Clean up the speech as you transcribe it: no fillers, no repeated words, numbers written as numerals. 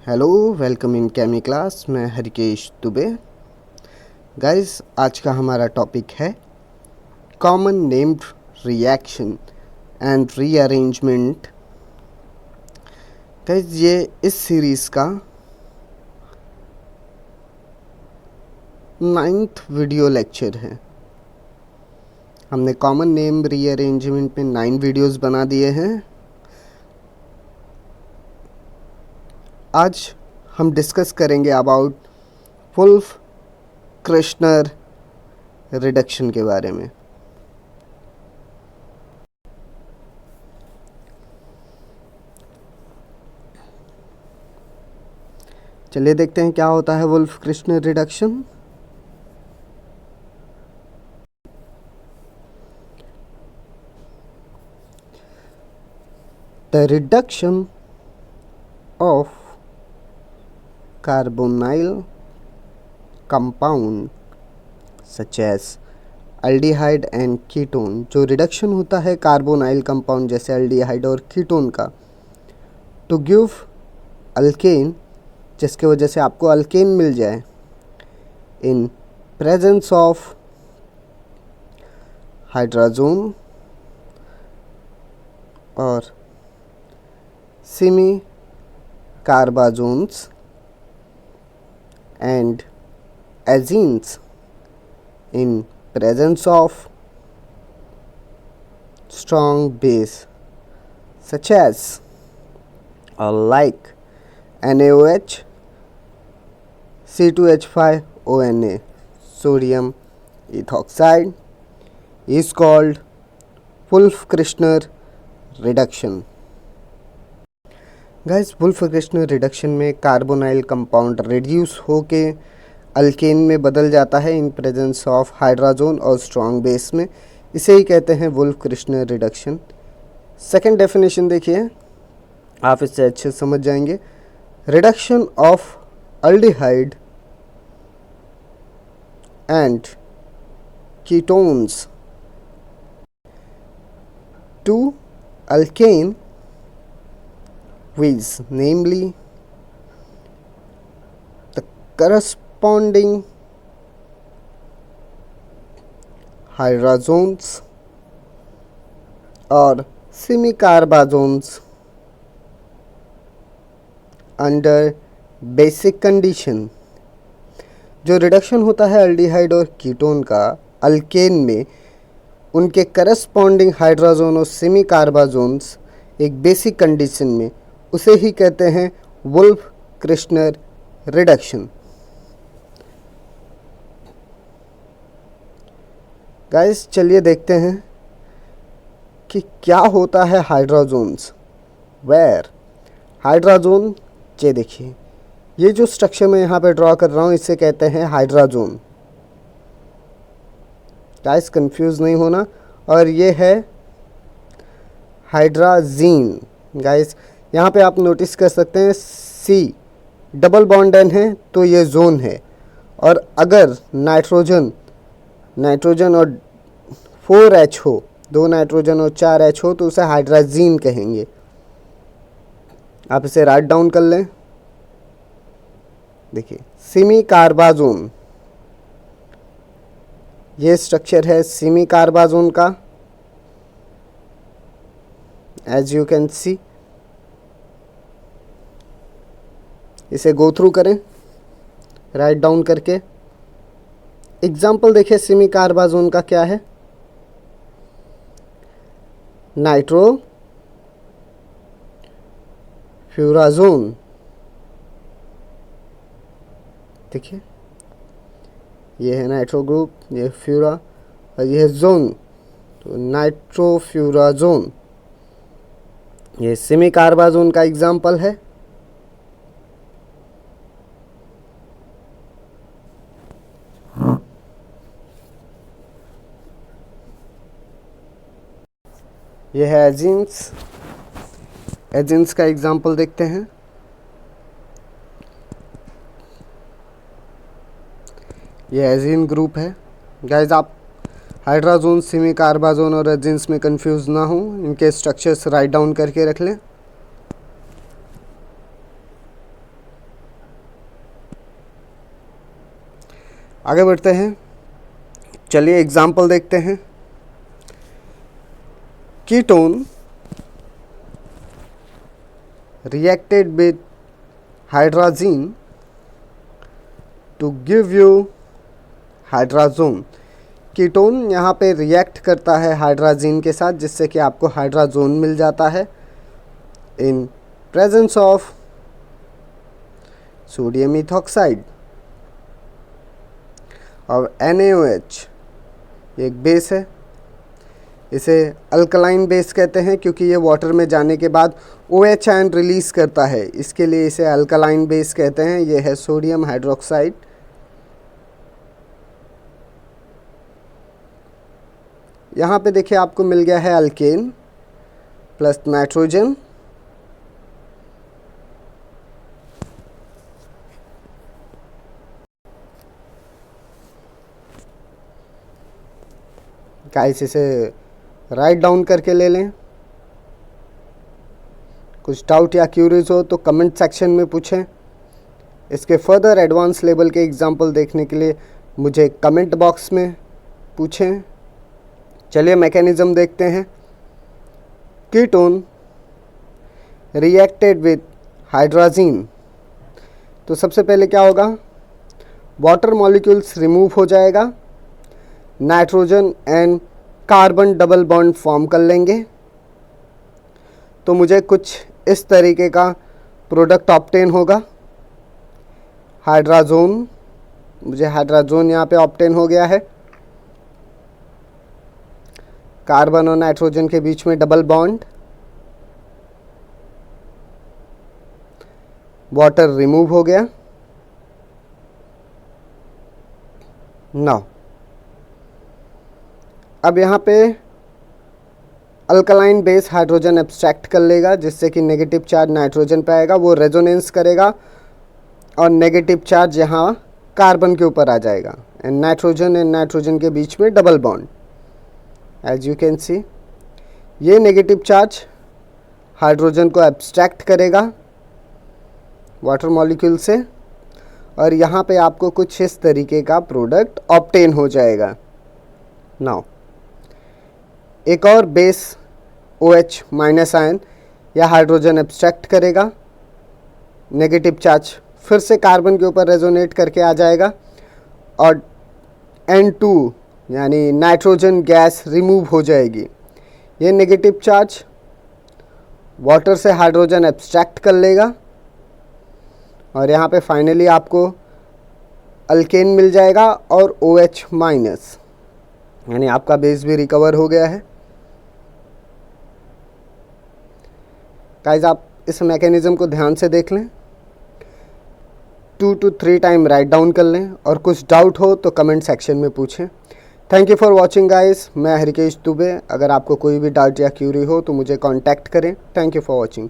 Hello, welcome in केमी class. मैं Harikesh Dubey. Guys, आज का हमारा टॉपिक है common named reaction and rearrangement. Guys, ये इस सीरीज़ का 9th वीडियो लेक्चर है। हमने कॉमन नेम रीअरेंजमेंट में 9 वीडियोस बना दिए हैं। आज हम डिस्कस करेंगे अबाउट वुल्फ क्रिश्नर रिडक्शन के बारे में। चलिए देखते हैं क्या होता है Wolff क्रिश्नर reduction. The reduction of carbonyl compound such as aldehyde and ketone, जो रिडक्शन होता है कार्बोनाइल कंपाउंड जैसे अल्डिहाइड और कीटोन का, टू गिव अल्केन, जिसके वजह से आपको अल्केन मिल जाए, इन प्रेजेंस ऑफ हाइड्रोजन और semi कार्बाजोन्स and azenes in presence of strong base such as or like NaOH, C2H5ONa, sodium ethoxide, is called Wolff-Kirschner reduction. Guys, Wolff क्रिश्नर reduction में carbonyl compound reduce होके alkane में बदल जाता है in presence of hydrogen और strong base में। इसे ही कहते हैं वुल्फ क्रिश्नर रिडक्शन। सेकंड डेफिनेशन देखिए, आप इससे अच्छे समझ जाएंगे। Reduction of aldehyde and ketones to alkane with namely the corresponding hydrogens or semicarbogens under basic condition। जो रिडक्शन होता है अल्डिहाइड और कीटोन का अल्केन में, उनके करस्पॉन्डिंग हाइड्रोजन और सेमी कार्बाजोन्स एक बेसिक कंडीशन में, उसे ही कहते हैं वुल्फ क्रिश्नर रिडक्शन। गाइस, चलिए देखते हैं कि क्या होता है हाइड्रोजोन्स। वेयर हाइड्रोजोन, ये देखिए, ये जो स्ट्रक्चर मैं यहाँ पे ड्रॉ कर रहा हूँ इसे कहते हैं हाइड्रोजोन। गाइस, कंफ्यूज नहीं होना। और ये है हाइड्राजीन। गाइस, यहाँ पे आप नोटिस कर सकते हैं सी डबल बॉन्ड एन है तो ये जोन है, और अगर नाइट्रोजन और 4H हो, 2 नाइट्रोजन और 4H हो, तो उसे हाइड्राजीन कहेंगे। आप इसे राइट डाउन कर लें। देखिए, सेमी कार्बाजोन, ये स्ट्रक्चर है सेमी कार्बाजोन का, एज यू कैन सी। इसे गो थ्रू करें राइट डाउन करके। एग्जाम्पल देखिए सेमी कार्बाजोन का क्या है। नाइट्रो फ्यूराजोन, देखिए ये है नाइट्रो ग्रुप, ये फ्यूरा और ये है जोन, तो नाइट्रोफ्यूराजोन ये सेमी कार्बाजोन का एग्जाम्पल है। ये है एजीन्स। एजीन्स का एग्जाम्पल देखते हैं। ये एजीन ग्रुप है। गाइस, आप हाइड्रोजन, सेमी कार्बाजोन और एजीन्स में कंफ्यूज ना हो, इनके स्ट्रक्चर्स राइट डाउन करके रख लें। आगे बढ़ते हैं, चलिए एग्जाम्पल देखते हैं। Ketone reacted with hydrazine to give you hydrazone. Ketone यहाँ पे रिएक्ट करता है हाइड्राजीन के साथ, जिससे कि आपको हाइड्राजोन मिल जाता है in presence of sodium ethoxide. और NaOH एक बेस है, इसे अल्कलाइन बेस कहते हैं क्योंकि ये वाटर में जाने के बाद OH आयन रिलीज़ करता है, इसके लिए इसे अल्कलाइन बेस कहते हैं। ये है सोडियम हाइड्रोक्साइड। यहाँ पे देखिए आपको मिल गया है अल्केन प्लस नाइट्रोजन, गाइस इसे राइट डाउन करके ले लें। कुछ डाउट या क्यूरीज हो तो कमेंट सेक्शन में पूछें। इसके फर्दर एडवांस लेवल के एग्जाम्पल देखने के लिए मुझे कमेंट बॉक्स में पूछें। चलिए मैकेनिज़्म देखते हैं। कीटोन रिएक्टेड विथ हाइड्राजीन, तो सबसे पहले क्या होगा, वाटर मॉलिक्यूल्स रिमूव हो जाएगा, nitrogen and carbon double bond form कर लेंगे, तो मुझे कुछ इस तरीके का प्रोडक्ट ऑब्टेन होगा। हाइड्राजोन, मुझे हाइड्राजोन यहाँ पे ऑब्टेन हो गया है। कार्बन और नाइट्रोजन के बीच में डबल बॉन्ड, वाटर रिमूव हो गया। नाउ अब यहाँ पे अल्कलाइन बेस हाइड्रोजन एब्स्ट्रैक्ट कर लेगा, जिससे कि नेगेटिव चार्ज नाइट्रोजन पे आएगा, वो रेजोनेंस करेगा और नेगेटिव चार्ज यहाँ कार्बन के ऊपर आ जाएगा एंड नाइट्रोजन के बीच में double bond. As you can see, ये नेगेटिव चार्ज हाइड्रोजन को एब्स्ट्रैक्ट करेगा वाटर मॉलिक्यूल से और यहाँ पे आपको कुछ इस तरीके का प्रोडक्ट ऑब्टेन हो जाएगा। नाउ एक और बेस OH माइनस आयन या हाइड्रोजन एब्स्ट्रैक्ट करेगा, नेगेटिव चार्ज फिर से कार्बन के ऊपर रेजोनेट करके आ जाएगा और N2 यानी नाइट्रोजन गैस रिमूव हो जाएगी। ये नेगेटिव चार्ज वाटर से हाइड्रोजन एब्स्ट्रैक्ट कर लेगा और यहाँ पे फाइनली आपको अल्केन मिल जाएगा और OH माइनस, यानी आपका बेस भी रिकवर हो गया है। गाइस आप इस मैकेनिज़्म को ध्यान से देख लें, 2 to 3 टाइम राइट डाउन कर लें और कुछ डाउट हो तो कमेंट सेक्शन में पूछें। Thank you for watching guys, मैं हरिकेश दुबे। अगर आपको कोई भी डाउट या क्यूरी हो तो मुझे कांटेक्ट करें। Thank you for watching.